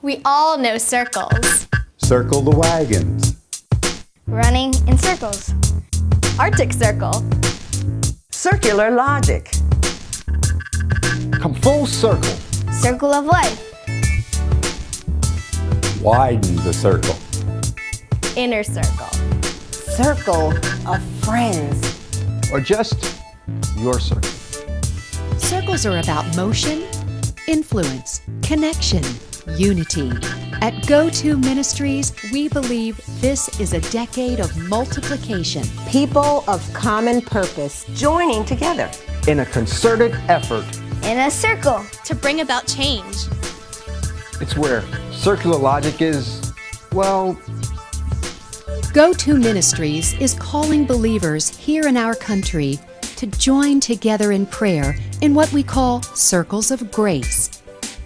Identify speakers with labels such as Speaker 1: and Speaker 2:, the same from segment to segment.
Speaker 1: We all know circles.
Speaker 2: Circle the wagons.
Speaker 1: Running in circles. Arctic Circle.
Speaker 3: Circular logic.
Speaker 2: Come full circle.
Speaker 1: Circle of life.
Speaker 2: Widen the circle.
Speaker 1: Inner circle.
Speaker 3: Circle of friends.
Speaker 2: Or just your circle.
Speaker 4: Circles are about motion, influence, connection, unity. At GO2 Ministries, we believe this is a decade of multiplication.
Speaker 3: People of common purpose joining together.
Speaker 5: In a concerted effort.
Speaker 1: In a circle.
Speaker 6: To bring about change.
Speaker 5: It's where circular logic is, well...
Speaker 4: GO2 Ministries is calling believers here in our country to join together in prayer in what we call Circles of Grace.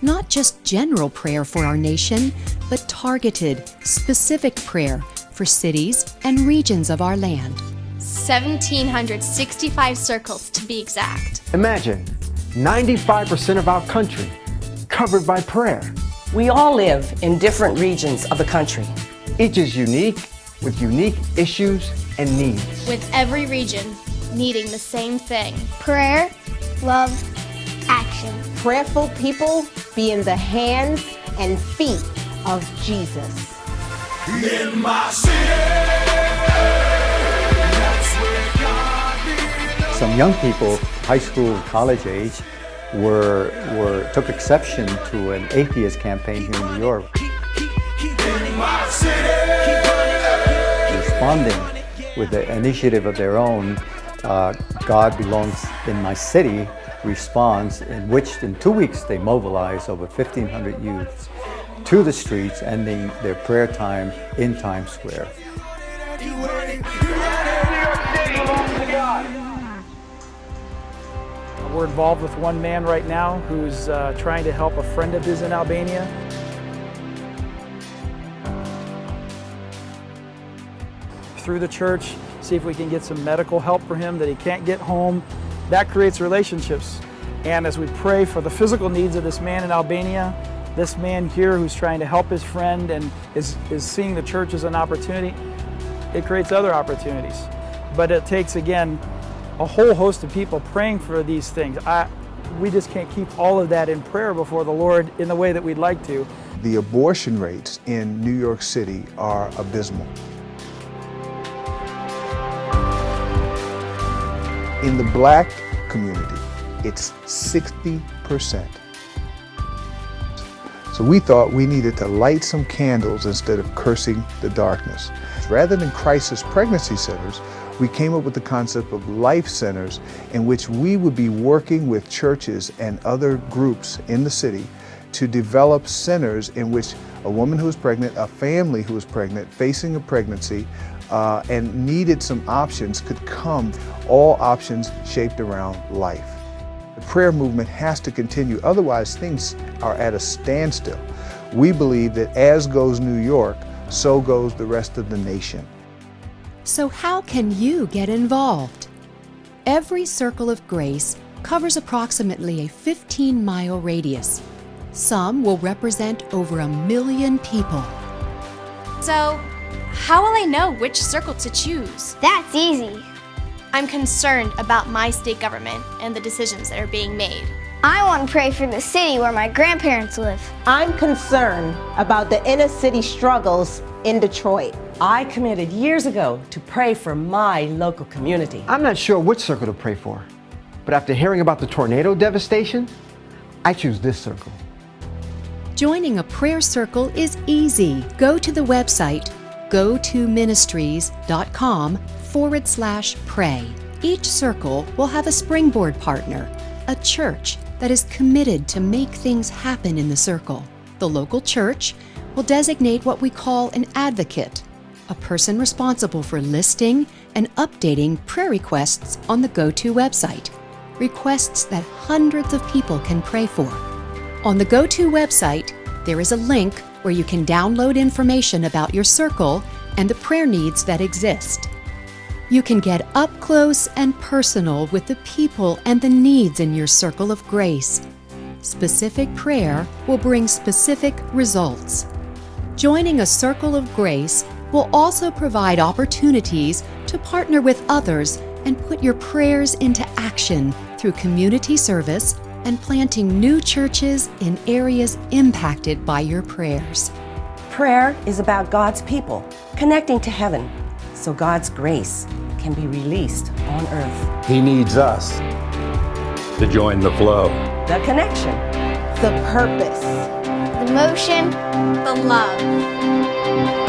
Speaker 4: Not just general prayer for our nation, but targeted, specific prayer for cities and regions of our land.
Speaker 6: 1,765 circles to be exact.
Speaker 5: Imagine 95% of our country covered by prayer.
Speaker 3: We all live in different regions of the country.
Speaker 5: Each is unique, with unique issues and needs.
Speaker 6: With every region needing the same thing.
Speaker 1: Prayer, love, action.
Speaker 3: Prayerful people being the hands and feet of Jesus.
Speaker 7: In my city, that's where God belongs.
Speaker 2: Some young people, high school, college age, took exception to an atheist campaign here in New York.
Speaker 7: In my city.
Speaker 2: Responding with an initiative of their own, God Belongs in My City responds, in which in 2 weeks they mobilized over 1,500 youths to the streets, ending their prayer time in Times Square.
Speaker 8: We're involved with one man right now who's trying to help a friend of his in Albania. Through the church, see if we can get some medical help for him that he can't get home. That creates relationships. And as we pray for the physical needs of this man in Albania, this man here who's trying to help his friend and is seeing the church as an opportunity, it creates other opportunities. But it takes, again, a whole host of people praying for these things. We just can't keep all of that in prayer before the Lord in the way that we'd like to.
Speaker 9: The abortion rates in New York City are abysmal. In the Black community, it's 60%. So we thought we needed to light some candles instead of cursing the darkness. Rather than crisis pregnancy centers, we came up with the concept of life centers in which we would be working with churches and other groups in the city to develop centers in which a woman who was pregnant, a family who was pregnant, facing a pregnancy, and needed some options could come, all options shaped around life. The prayer movement has to continue, otherwise things are at a standstill. We believe that as goes New York, so goes the rest of the nation.
Speaker 4: So how can you get involved? Every Circle of Grace covers approximately a 15-mile radius. Some will represent over 1 million people.
Speaker 6: So, how will I know which circle to choose?
Speaker 1: That's easy.
Speaker 6: I'm concerned about my state government and the decisions that are being made.
Speaker 1: I want to pray for the city where my grandparents live.
Speaker 3: I'm concerned about the inner city struggles in Detroit.
Speaker 10: I committed years ago to pray for my local community.
Speaker 5: I'm not sure which circle to pray for, but after hearing about the tornado devastation, I choose this circle.
Speaker 4: Joining a prayer circle is easy. Go to the website go2ministries.com/pray. Each circle will have a springboard partner, a church that is committed to make things happen in the circle. The local church will designate what we call an advocate, a person responsible for listing and updating prayer requests on the GO2 website, requests that hundreds of people can pray for. On the GO2 website, there is a link where you can download information about your circle and the prayer needs that exist. You can get up close and personal with the people and the needs in your circle of grace. Specific prayer will bring specific results. Joining a circle of grace will also provide opportunities to partner with others and put your prayers into action through community service and planting new churches in areas impacted by your prayers.
Speaker 10: Prayer is about God's people connecting to heaven so God's grace can be released on earth.
Speaker 11: He needs us to join the flow.
Speaker 10: The connection,
Speaker 3: The purpose.
Speaker 1: The motion,
Speaker 6: The love.